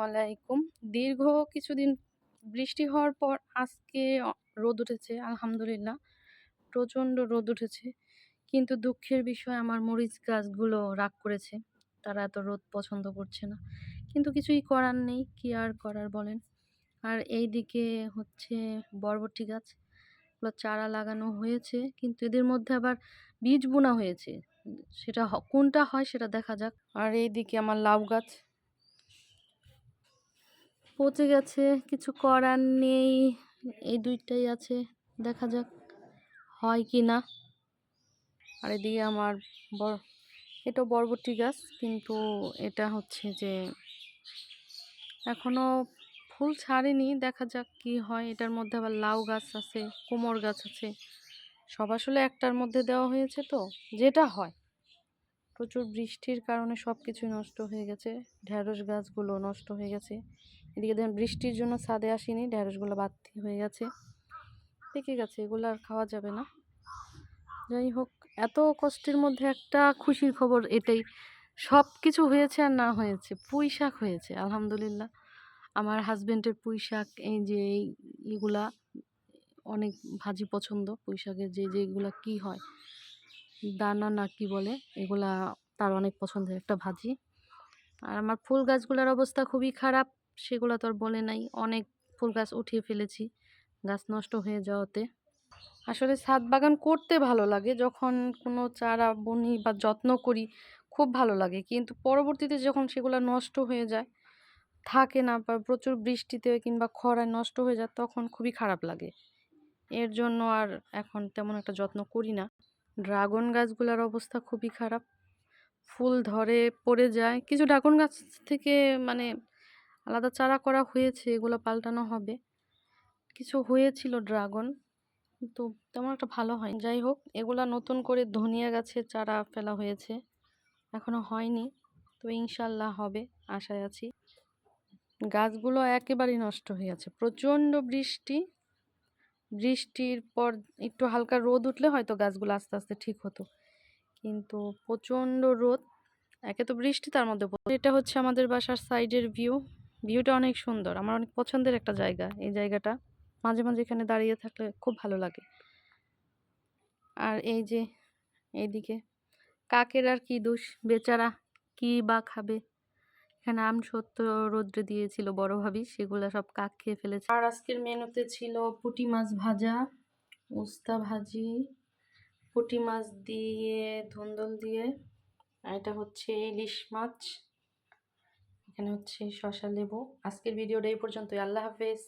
আলাইকুম। দীর্ঘ কিছুদিন বৃষ্টি হওয়ার পর আজকে রোদ উঠেছে আলহামদুলিল্লাহ। প্রচণ্ড রোদ উঠেছে। কিন্তু দুঃখের বিষয় আমার মরিচ গাছগুলো রাগ করেছে। তারা এত রোদ পছন্দ করছে না। কিন্তু কিছুই করার নেই। কি আর করার বলেন? আর এইদিকে হচ্ছে বরবটি গাছ। এগুলো চারা লাগানো হয়েছে। কিন্তু এদের মধ্যে আবার বীজ বোনা হয়েছে। সেটা কোনটা হয় সেটা দেখা যাক। আর এইদিকে আমার লাউ গাছ পচে গেছে, কিছু করার নেই। এই দুইটাই আছে, দেখা যাক হয় কি না। আর এদিকে আমার এটা বরবটি গাছ, কিন্তু এটা হচ্ছে যে এখনো ফুল ছাড়েনি, দেখা যাক কি হয়। এটার মধ্যে আবার লাউ গাছ আছে, কুমড় গাছ আছে, সব আসলে একটার মধ্যে দেওয়া হয়েছে, তো যেটা হয়। প্রচুর বৃষ্টির কারণে সব কিছুই নষ্ট হয়ে গেছে। ঢেঁড়স গাছগুলো নষ্ট হয়ে গেছে। এদিকে দেখেন বৃষ্টির জন্য ছাদে আসিনি, ঢেঁড়সগুলো বাড়তি হয়ে গেছে, পেকে গেছে, এগুলো আর খাওয়া যাবে না। যাই হোক, এত কষ্টের মধ্যে একটা খুশির খবর এটাই, সব কিছু হয়েছে আর না হয়েছে। পুঁই শাক হয়েছে আলহামদুলিল্লাহ। আমার হাজবেন্ডের পুঁই শাক, এই যে এগুলা অনেক ভাজি পছন্দ। পুঁই শাকের যেগুলা কি হয়, দানা না কি বলে, এগুলা তার অনেক পছন্দের একটা ভাজি। আর আমার ফুল গাছগুলোর অবস্থা খুবই খারাপ, সেগুলো তো আর বলে নাই। অনেক ফুল গাছ উঠিয়ে ফেলেছি গাছ নষ্ট হয়ে যাওয়াতে। আসলে ছাদ বাগান করতে ভালো লাগে, যখন কোনো চারা বুনি বা যত্ন করি খুব ভালো লাগে। কিন্তু পরবর্তীতে যখন সেগুলো নষ্ট হয়ে যায়, থাকে না, বা প্রচুর বৃষ্টিতে কিংবা খরায় নষ্ট হয়ে যায়, তখন খুবই খারাপ লাগে। এর জন্য আর এখন তেমন একটা যত্ন করি না। ড্রাগন গাছগুলোর অবস্থা খুবই খারাপ, ফুল ধরে পড়ে যায়। কিছু ড্রাগন গাছ থেকে মানে আলাদা চারা করা হয়েছে, এগুলো পাল্টানো হবে। কিছু হয়েছিল ড্রাগন, কিন্তু তেমন একটা ভালো হয়। যাই হোক, এগুলা নতুন করে ধনিয়া গাছের চারা ফেলা হয়েছে, এখনো হয়নি, তো ইনশাল্লাহ হবে, আশায় আছি। গাছগুলো একেবারেই নষ্ট হয়ে আছে, প্রচণ্ড বৃষ্টির পর একটু হালকা রোদ উঠলে হয়তো গাছগুলো আস্তে আস্তে ঠিক হতো, কিন্তু প্রচণ্ড রোদ। একে তো বৃষ্টি, তার মধ্যে এটা হচ্ছে আমাদের বাসার সাইডের ভিউটা অনেক সুন্দর, আমার অনেক পছন্দের একটা জায়গা। এই জায়গাটা মাঝে মাঝে এখানে দাঁড়িয়ে থাকলে খুব ভালো লাগে। আর এই যে এইদিকে কাকের আর কি দোষ, বেচারা কি বা খাবে। এখানে আম সত্য রৌদ্রে দিয়েছিল বড় ভাবি, সেগুলো সব কাক খেয়ে ফেলেছে। আর আজকের মেনুতে ছিল পুঁটি মাছ ভাজা, উস্তা ভাজি, পুঁটি মাছ দিয়ে ধুন্দল দিয়ে, আর এটা হচ্ছে ইলিশ মাছ, এখানে হচ্ছে শসা লেবু। আজকের ভিডিওটা এই পর্যন্তই। আল্লাহ হাফেজ।